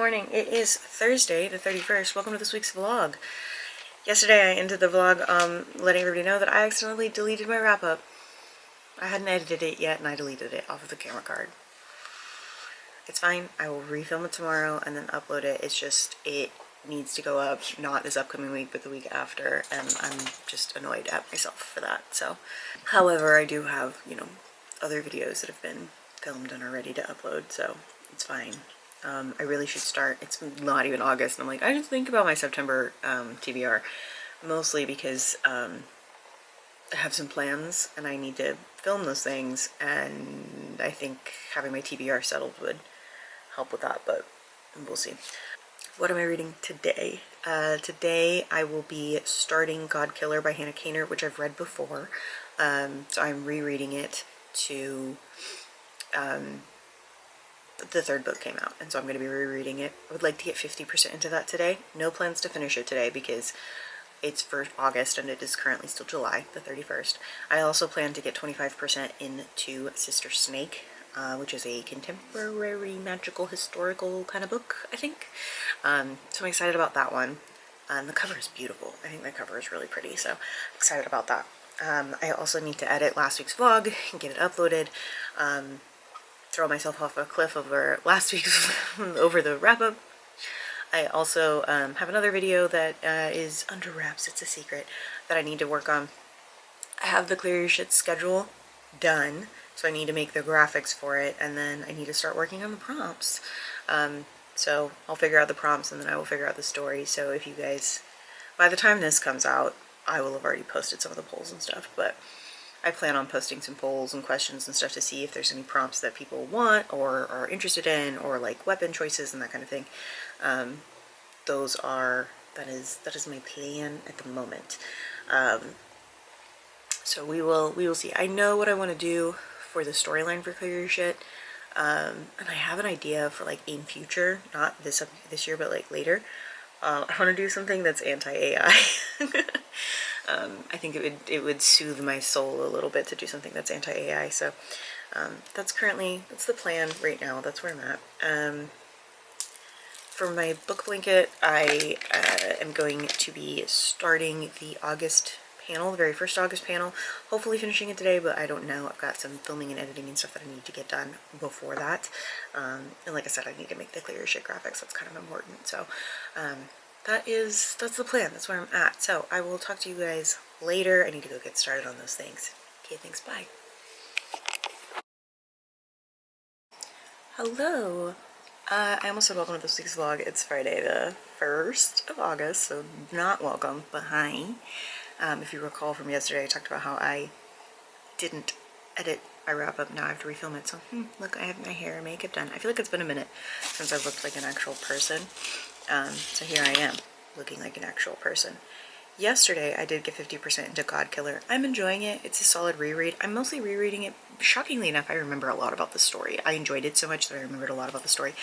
morning. It is Thursday, the 31st. Welcome to this week's vlog. Yesterday I ended the vlog letting everybody know that I accidentally deleted my wrap-up. I hadn't edited it yet and I deleted it off of the camera card. It's fine. I will refilm it tomorrow and then upload it. It's just, it needs to go up, not this upcoming week, but the week after, and I'm just annoyed at myself for that. So, however, I do have, other videos that have been filmed and are ready to upload, so it's fine. I really should start. It's not even August, and I'm like, I just think about my September TBR, mostly because I have some plans and I need to film those things, and I think having my TBR settled would help with that, but we'll see. What am I reading today? Today I will be starting God Killer by Hannah Kaner, which I've read before, so I'm rereading it to the third book came out, and so I'm going to be rereading it. I would like to get 50% into that today. No plans to finish it today because it's for August and it is currently still July the 31st. I also plan to get 25% into Sister Snake, which is a contemporary magical historical kind of book, I think. So I'm excited about that one. The cover is beautiful. I think the cover is really pretty, so I'm excited about that. I also need to edit last week's vlog and get it uploaded. Throw myself off a cliff over last week's over the wrap-up. I also have another video that is under wraps, it's a secret, that I need to work on. I have the CLEARURSHT schedule done, so I need to make the graphics for it, and then I need to start working on the prompts. So I'll figure out the prompts and then I will figure out the story. So if you guys, by the time this comes out, I will have already posted some of the polls and stuff, but I plan on posting some polls and questions and stuff to see if there's any prompts that people want or are interested in, or like weapon choices and that kind of thing. That is my plan at the moment. So we will see. I know what I want to do for the storyline for CLEARURSHT, and I have an idea for like in future, not this year, but like later. I want to do something that's anti-AI. I think it would soothe my soul a little bit to do something that's anti-AI. So that's the plan right now. That's where I'm at. For my book blanket, I am going to be starting the August panel, the very first August panel. Hopefully finishing it today, but I don't know. I've got some filming and editing and stuff that I need to get done before that. And like I said, I need to make the CLEARURSHT graphics. That's kind of important. So that's the plan. That's where I'm at. So I will talk to you guys later. I need to go get started on those things. Okay, thanks. Bye. Hello. I almost said welcome to this week's vlog. It's Friday the 1st of August, so not welcome, but hi. If you recall from yesterday, I talked about how I didn't edit my wrap-up. Now I have to refilm it. So look, I have my hair and makeup done. I feel like it's been a minute since I've looked like an actual person. So here I am, looking like an actual person. Yesterday, I did get 50% into God Killer. I'm enjoying it. It's a solid reread. I'm mostly rereading it. Shockingly enough, I remember a lot about the story. I enjoyed it so much that I remembered a lot about the story.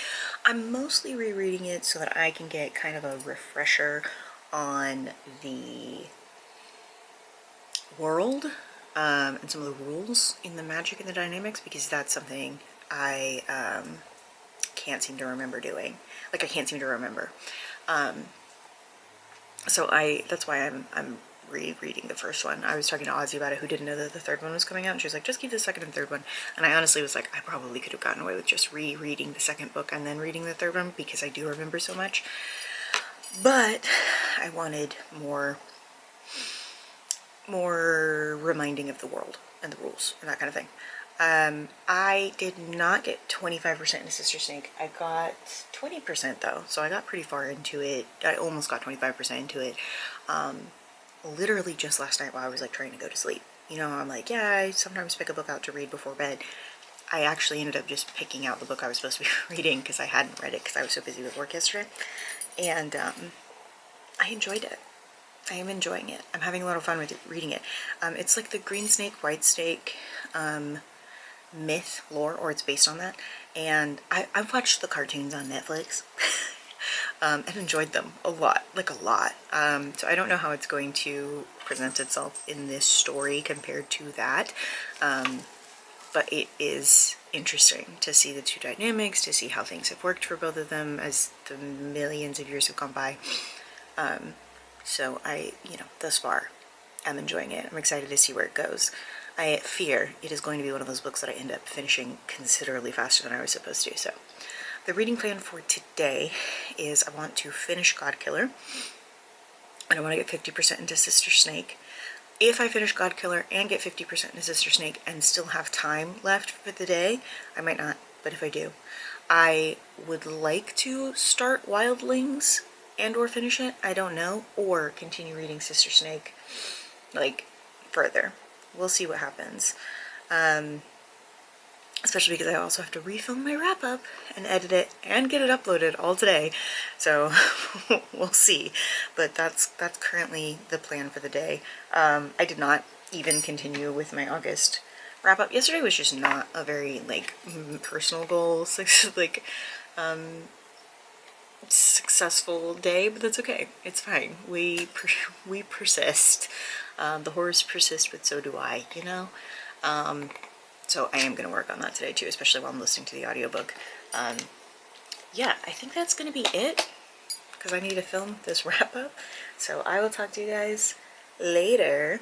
I'm mostly rereading it so that I can get kind of a refresher on the world and some of the rules in the magic and the dynamics, because that's something I can't seem to remember doing. Like, I can't seem to remember. So that's why I'm rereading the first one. I was talking to Ozzy about it, who didn't know that the third one was coming out, and she was like, just keep the second and third one. And I honestly was like, I probably could have gotten away with just rereading the second book and then reading the third one, because I do remember so much. But I wanted more reminding of the world and the rules and that kind of thing. I did not get 25% into Sister Snake. I got 20% though, so I got pretty far into it. I almost got 25% into it. Literally just last night while I was like trying to go to sleep. I'm like, yeah, I sometimes pick a book out to read before bed. I actually ended up just picking out the book I was supposed to be reading because I hadn't read it because I was so busy with work yesterday. And I enjoyed it. I am enjoying it. I'm having a lot of fun with reading it. It's like the green snake, white snake myth lore, or it's based on that. And I've watched the cartoons on Netflix and enjoyed them a lot, like a lot. So I don't know how it's going to present itself in this story compared to that. but it is interesting to see the two dynamics, to see how things have worked for both of them as the millions of years have gone by. So I, thus far, I'm enjoying it. I'm excited to see where it goes. I fear it is going to be one of those books that I end up finishing considerably faster than I was supposed to. So the reading plan for today is I want to finish Godkiller, and I want to get 50% into Sister Snake. If I finish Godkiller and get 50% into Sister Snake and still have time left for the day, I might not, but if I do, I would like to start Wildlings and or finish it, I don't know, or continue reading Sister Snake, like, further. We'll see what happens. Especially because I also have to refilm my wrap-up and edit it and get it uploaded all today. So we'll see. But that's currently the plan for the day. I did not even continue with my August wrap-up. Yesterday was just not a very, like, personal goal, like, successful day, but that's okay. It's fine. We persist. The horrors persist, but so do I, So I am going to work on that today too, especially while I'm listening to the audiobook. Yeah, I think that's going to be it, because I need to film this wrap up. So I will talk to you guys later.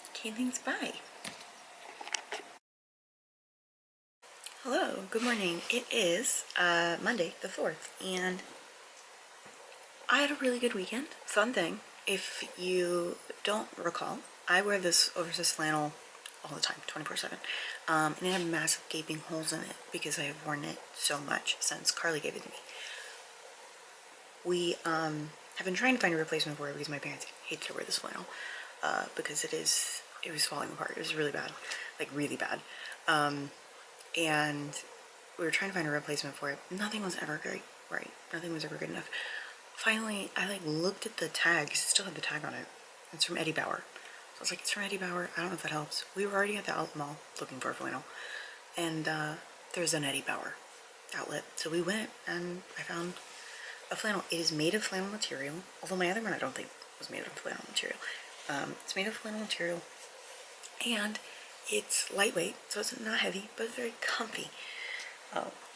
Okay, thanks, bye. Hello, good morning. It is Monday the 4th, and I had a really good weekend. Fun thing, if you don't recall, I wear this oversized flannel all the time, 24/7, and it had massive gaping holes in it because I have worn it so much since Carly gave it to me. We have been trying to find a replacement for it because my parents hate to wear this flannel because it was falling apart. It was really bad, like really bad, and we were trying to find a replacement for it. Nothing was ever great, right? Nothing was ever good enough. Finally, I like looked at the tag, because it still had the tag on it. It's from Eddie Bauer. I was like, it's from Eddie Bauer. I don't know if that helps. We were already at the outlet mall looking for a flannel, and there's an Eddie Bauer outlet. So we went, and I found a flannel. It is made of flannel material, although my other one I don't think was made of flannel material. It's made of flannel material, and it's lightweight, so it's not heavy, but it's very comfy.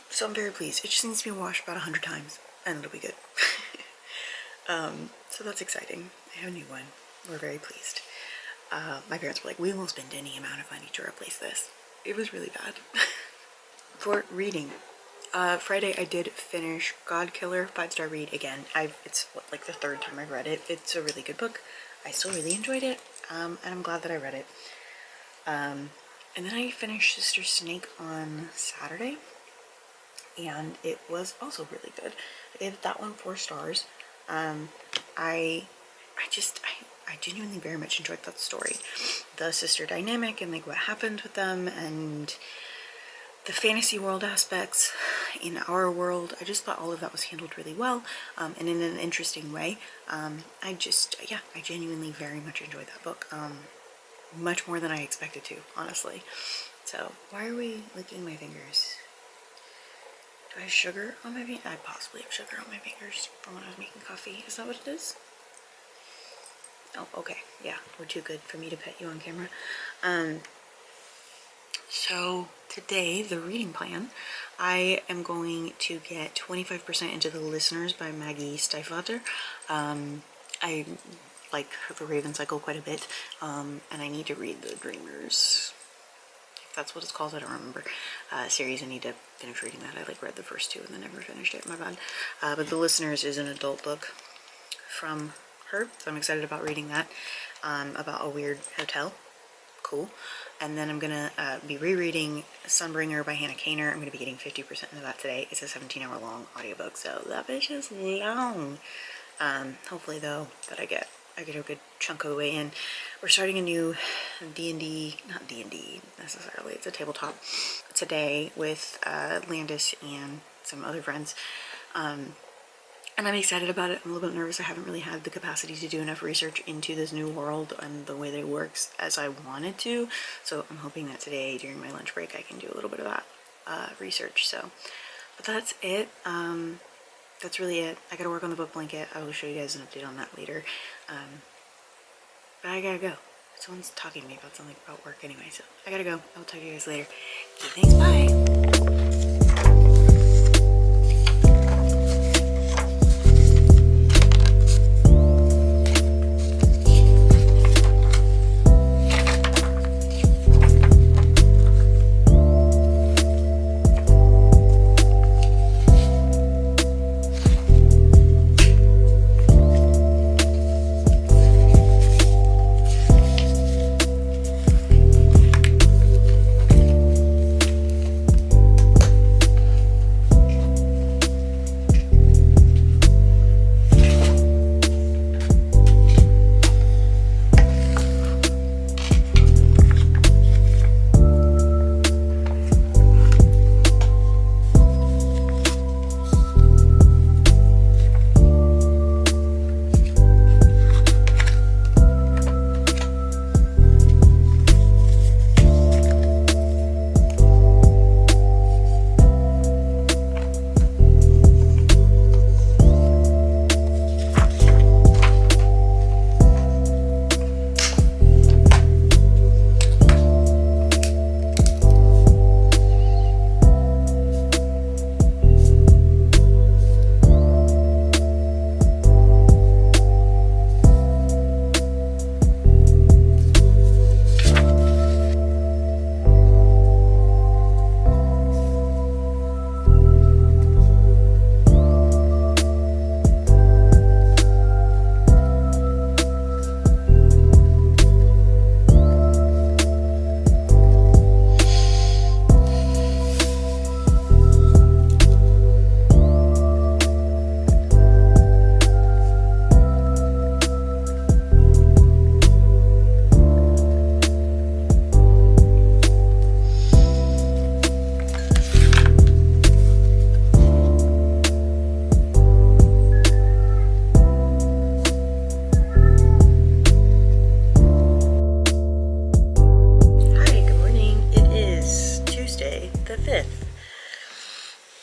So I'm very pleased. It just needs to be washed about 100 times, and it'll be good. So that's exciting. I have a new one. We're very pleased. My parents were like, we will spend any amount of money to replace this. It was really bad. For reading, Friday I did finish Godkiller, 5-star read again. It's like the third time I've read it. It's a really good book. I still really enjoyed it, and I'm glad that I read it. And then I finished Sister Snake on Saturday, and it was also really good. I gave that one 4 stars. I genuinely very much enjoyed that story. The sister dynamic and like what happened with them and the fantasy world aspects in our world. I just thought all of that was handled really well, and in an interesting way. I genuinely very much enjoyed that book. Much more than I expected to, honestly. So, why are we licking my fingers? Do I have sugar on my fingers? I possibly have sugar on my fingers from when I was making coffee. Is that what it is? Oh, okay. Yeah, we're too good for me to pet you on camera. So today, the reading plan, I am going to get 25% into The Listeners by Maggie Stiefvater. I like the Raven Cycle quite a bit, and I need to read the Dreamers, if that's what it's called, I don't remember, series. I need to finish reading that. I like read the first 2 and then never finished it, my bad. But The Listeners is an adult book from her, so I'm excited about reading that, about a weird hotel. Cool. And then I'm gonna be rereading Sunbringer by Hannah Kaner. I'm gonna be getting 50% into that today. It's a 17-hour long audiobook, so that bitch is long. Hopefully though that I get a good chunk of the way in. We're starting a new D&D, not D&D necessarily, it's a tabletop today with Landis and some other friends. And I'm excited about it. I'm a little bit nervous. I haven't really had the capacity to do enough research into this new world and the way that it works as I wanted to. So I'm hoping that today during my lunch break I can do a little bit of that research. So, but that's it. That's really it. I gotta work on the book blanket. I will show you guys an update on that later. But I gotta go. Someone's talking to me about something about work anyway, so I gotta go. I'll talk to you guys later. Okay, thanks, bye.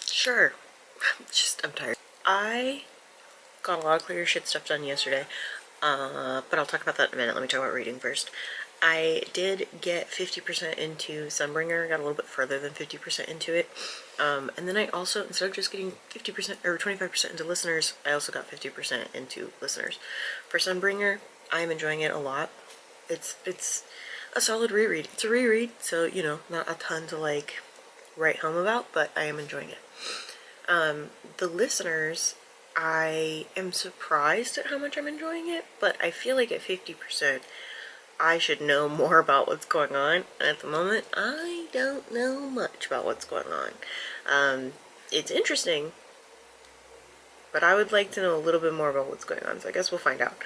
Sure. I'm tired. I got a lot of CLEARURSHT stuff done yesterday, but I'll talk about that in a minute. Let me talk about reading first. I did get 50% into Sunbringer, got a little bit further than 50% into it. And then I also, instead of just getting 50% or 25% into listeners, I also got 50% into listeners. For Sunbringer, I'm enjoying it a lot. It's a solid reread. It's a reread, so, you know, not a ton to, like, write home about, but I am enjoying it. The listeners, I am surprised at how much I'm enjoying it, but I feel like at 50%, I should know more about what's going on, and at the moment, I don't know much about what's going on. It's interesting, but I would like to know a little bit more about what's going on, so I guess we'll find out.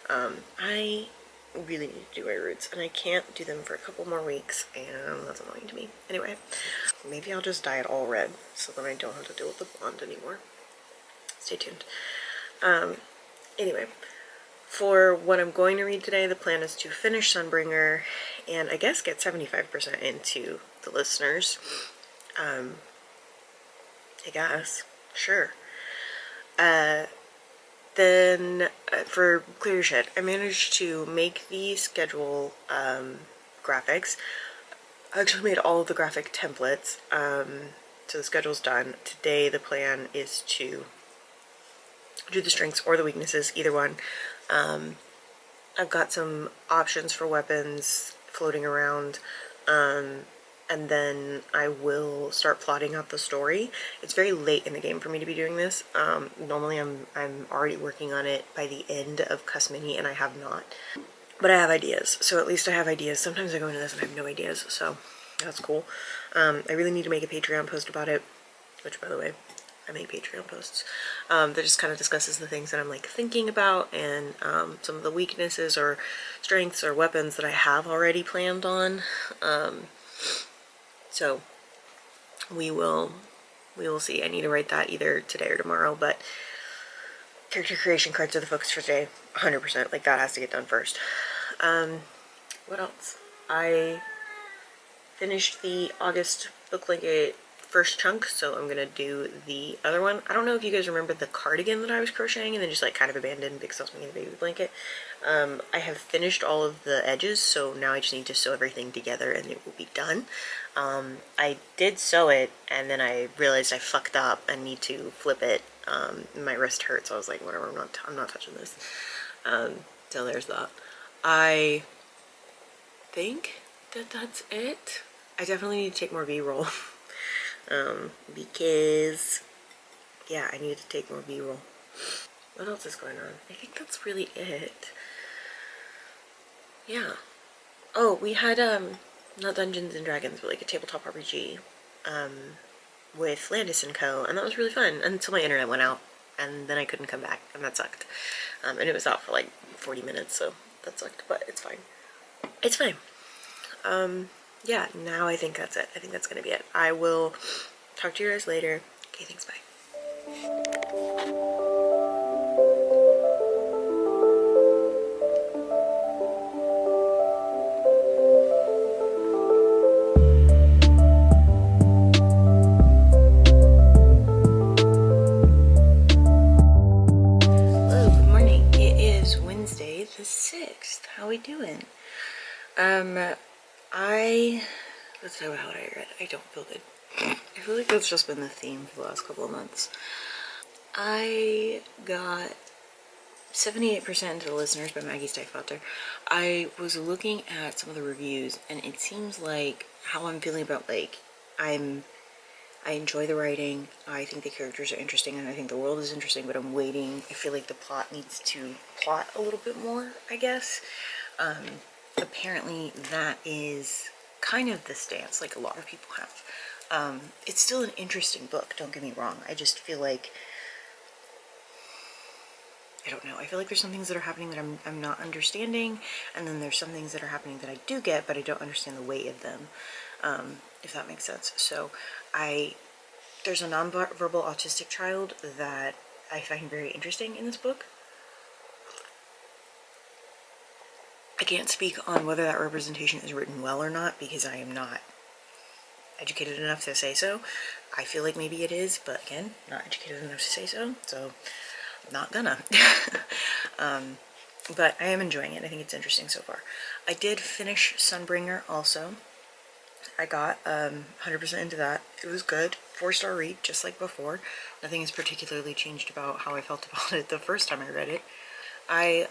I really need to do my roots, and I can't do them for a couple more weeks, and that's annoying to me. Anyway, maybe I'll just dye it all red, so then I don't have to deal with the blonde anymore. Stay tuned. Anyway, for what I'm going to read today, the plan is to finish Sunbringer, and I guess get 75% into the listeners. I guess. Sure. Then for CLEARURSHT, I managed to make the schedule graphics. I actually made all of the graphic templates, so the schedule's done. Today the plan is to do the strengths or the weaknesses, either one. I've got some options for weapons floating around, and then I will start plotting out the story. It's very late in the game for me to be doing this. Normally I'm already working on it by the end of Cuss Mini, and I have not. But I have ideas, so at least I have ideas. Sometimes I go into this and I have no ideas, so that's cool. I really need to make a Patreon post about it, which, by the way, I make Patreon posts that just kind of discusses the things that I'm, like, thinking about, and some of the weaknesses or strengths or weapons that I have already planned on. So we will see. I need to write that either today or tomorrow, but character creation cards are the focus for today, 100%. Like, that has to get done first. What else? I finished the August book link first chunk, so I'm gonna do the other one. I don't know if you guys remember the cardigan that I was crocheting and then just like kind of abandoned because I was making a baby blanket. I have finished all of the edges, so now I just need to sew everything together and it will be done. I did sew it and then I realized I fucked up and need to flip it. My wrist hurts, so I was like, whatever, I'm not touching this. So there's that. I think that that's it. I definitely need to take more B-roll. Because, yeah, I need to take more B-roll. What else is going on? I think that's really it. Yeah. Oh, we had, not Dungeons and Dragons, but like a tabletop RPG, with Landis and Co. And that was really fun until my internet went out. And then I couldn't come back, and that sucked. And it was out for like 40 minutes, so that sucked, but it's fine. It's fine. Yeah, now I think that's it. I think that's gonna be it. I will talk to you guys later. Okay, thanks, bye. Hello, good morning. It is Wednesday the 6th. How we doing? Let's talk about what I read. I don't feel good. I feel like that's just been the theme for the last couple of months. I got 78% into the listeners by Maggie Stiefvater. I was looking at some of the reviews, and it seems like how I'm feeling about, like, I enjoy the writing, I think the characters are interesting, and I think the world is interesting, but I'm waiting. I feel like the plot needs to plot a little bit more, I guess. Apparently that is kind of the stance, like a lot of people have. It's still an interesting book, don't get me wrong. I just feel like, I don't know, I feel like there's some things that are happening that I'm not understanding, and then there's some things that are happening that I do get, but I don't understand the weight of them, if that makes sense. So there's a nonverbal autistic child that I find very interesting in this book. I can't speak on whether that representation is written well or not because I am not educated enough to say so. I feel like maybe it is, but again, not educated enough to say so, so I'm not gonna. But I am enjoying it. I think it's interesting so far. I did finish Sunbringer also. I got 100% into that. It was good. 4-star read, just like before. Nothing has particularly changed about how I felt about it the first time I read it. I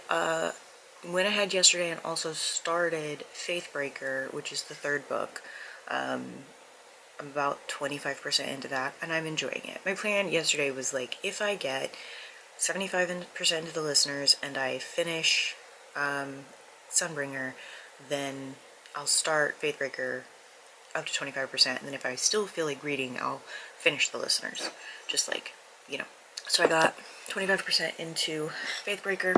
went ahead yesterday and also started Faithbreaker, which is the third book. I'm about 25% into that, and I'm enjoying it. My plan yesterday was like, if I get 75% of the listeners and I finish Sunbringer, then I'll start Faithbreaker up to 25%, and then if I still feel like reading, I'll finish the listeners, just like, you know. So I got 25% into Faithbreaker.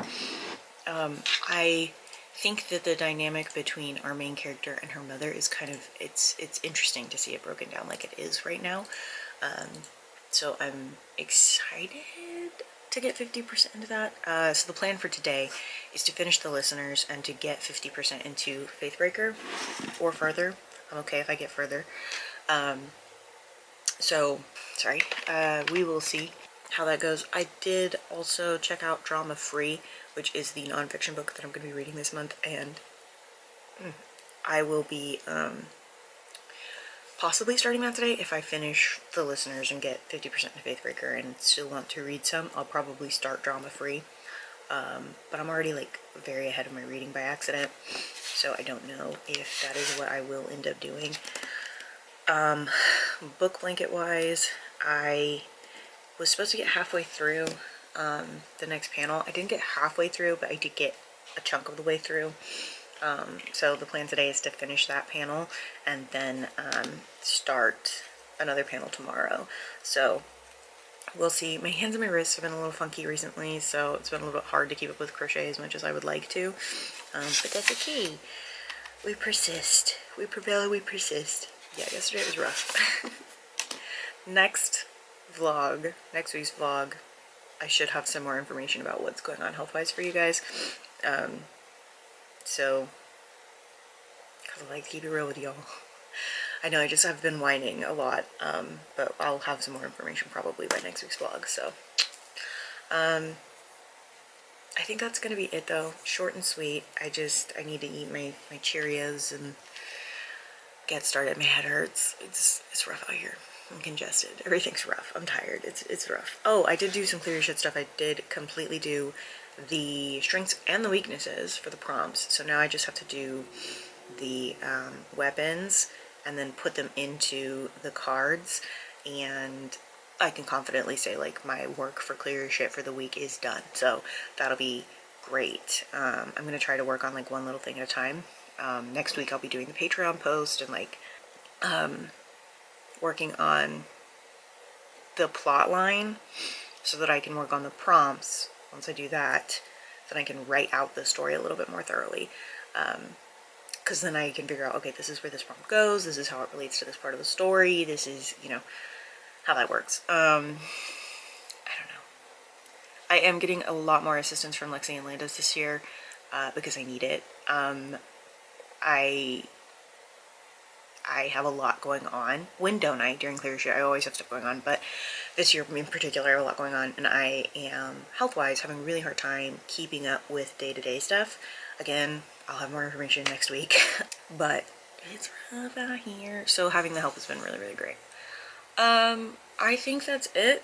I think that the dynamic between our main character and her mother is kind of, it's interesting to see it broken down like it is right now. So I'm excited to get 50% into that. So the plan for today is to finish the listeners and to get 50% into Faithbreaker or further. I'm okay if I get further. We will see how that goes. I did also check out Drama Free, which is the nonfiction book that I'm going to be reading this month, and I will be possibly starting that today. If I finish the listeners and get 50% to Faithbreaker and still want to read some, I'll probably start Drama Free. But I'm already like very ahead of my reading by accident, so I don't know if that is what I will end up doing. Book blanket wise, I was supposed to get halfway through the next panel. I didn't get halfway through, but I did get a chunk of the way through. So the plan today is to finish that panel and then start another panel tomorrow. So we'll see. My hands and my wrists have been a little funky recently, so it's been a little bit hard to keep up with crochet as much as I would like to. But that's okay. We persist. We prevail, we persist. Yeah, yesterday was rough. Next week's vlog, I should have some more information about what's going on health-wise for you guys. So, because I like to keep it real with y'all. I know I just have been whining a lot, but I'll have some more information probably by next week's vlog. So I think that's gonna be it though. Short and sweet. I need to eat my Cheerios and get started. My head hurts. It's rough out here. I'm congested. Everything's rough. I'm tired. It's rough. Oh, I did do some CLEARURSHT stuff. I did completely do the strengths and the weaknesses for the prompts. So now I just have to do the weapons and then put them into the cards, and I can confidently say like my work for CLEARURSHT for the week is done. So that'll be great. I'm gonna try to work on like one little thing at a time. Next week I'll be doing the Patreon post and like working on the plot line so that I can work on the prompts. Once I do that, then I can write out the story a little bit more thoroughly. Because then I can figure out, okay, this is where this prompt goes, this is how it relates to this part of the story, this is, you know, how that works. I don't know. I am getting a lot more assistance from Lexi and Landis this year because I need it. I have a lot going on. When don't I? During CLEARURSHT, I always have stuff going on, but this year in particular, I have a lot going on, and I am, health-wise, having a really hard time keeping up with day-to-day stuff. Again, I'll have more information next week, but it's rough out here. So having the help has been really, really great. I think that's it.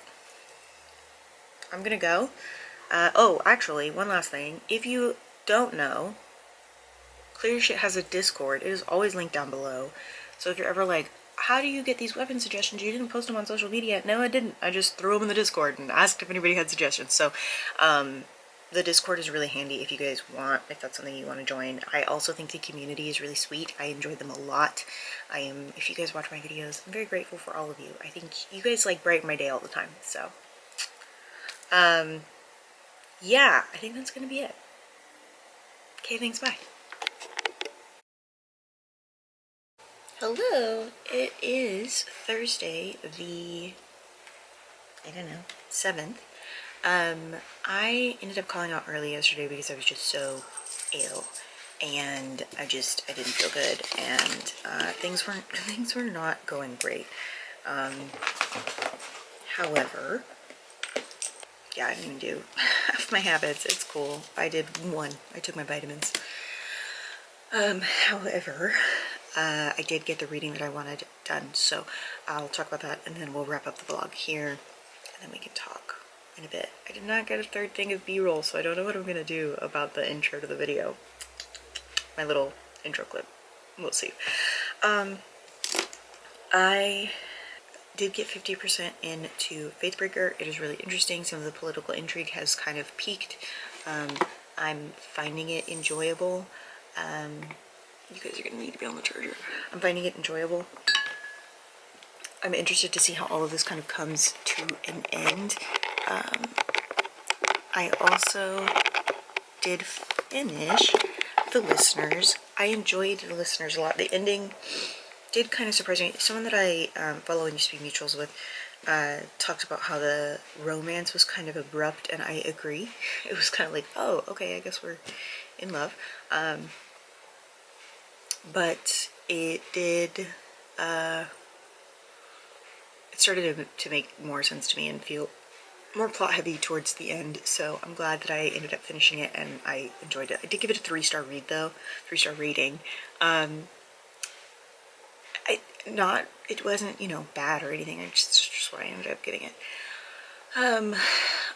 I'm gonna go. Oh, actually, one last thing. If you don't know, CLEARURSHT has a Discord. It is always linked down below. So if you're ever like, how do you get these weapon suggestions? You didn't post them on social media. No, I didn't. I just threw them in the Discord and asked if anybody had suggestions. So the Discord is really handy if you guys want, if that's something you want to join. I also think the community is really sweet. I enjoy them a lot. If you guys watch my videos, I'm very grateful for all of you. I think you guys like brighten my day all the time. So yeah, I think that's gonna be it. Okay, thanks, bye. Hello, it is Thursday, the, I don't know, 7th. I ended up calling out early yesterday because I was just so ill, and I didn't feel good, and things were not going great. However, yeah, I didn't even do half my habits. It's cool. I did one. I took my vitamins. However, I did get the reading that I wanted done, so I'll talk about that, and then we'll wrap up the vlog here, and then we can talk in a bit. I did not get a third thing of B-roll, so I don't know what I'm going to do about the intro to the video. My little intro clip. We'll see. I did get 50% into Faithbreaker. It is really interesting. Some of the political intrigue has kind of peaked. I'm finding it enjoyable. You guys are going to need to be on the charger. I'm finding it enjoyable. I'm interested to see how all of this kind of comes to an end. I also did finish The Listeners. I enjoyed The Listeners a lot. The ending did kind of surprise me. Someone that I follow and used to be mutuals with talked about how the romance was kind of abrupt, and I agree. It was kind of like, oh, okay, I guess we're in love. But it did, it started to make more sense to me and feel more plot heavy towards the end, so I'm glad that I ended up finishing it and I enjoyed it. I did give it a 3-star read though, 3-star rating. It wasn't, you know, bad or anything. I just what I ended up giving it.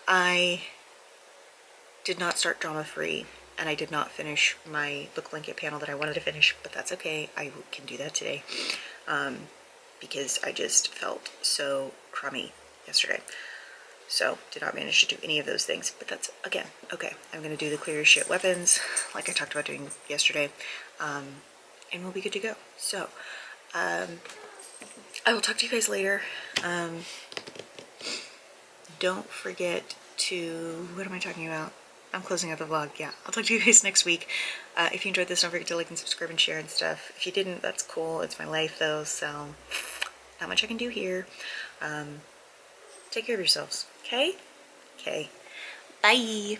I did not start Drama Free, and I did not finish my book blanket panel that I wanted to finish, but that's okay. I can do that today, because I just felt so crummy yesterday. So did not manage to do any of those things, but that's, again, okay. I'm going to do the CLEARURSHT weapons, like I talked about doing yesterday, and we'll be good to go. So, I will talk to you guys later. Don't forget to, what am I talking about? I'm closing out the vlog. Yeah, I'll talk to you guys next week. If you enjoyed this, don't forget to like and subscribe and share and stuff. If you didn't, that's cool. It's my life though, so not much I can do here. Take care of yourselves, okay? Okay. Bye.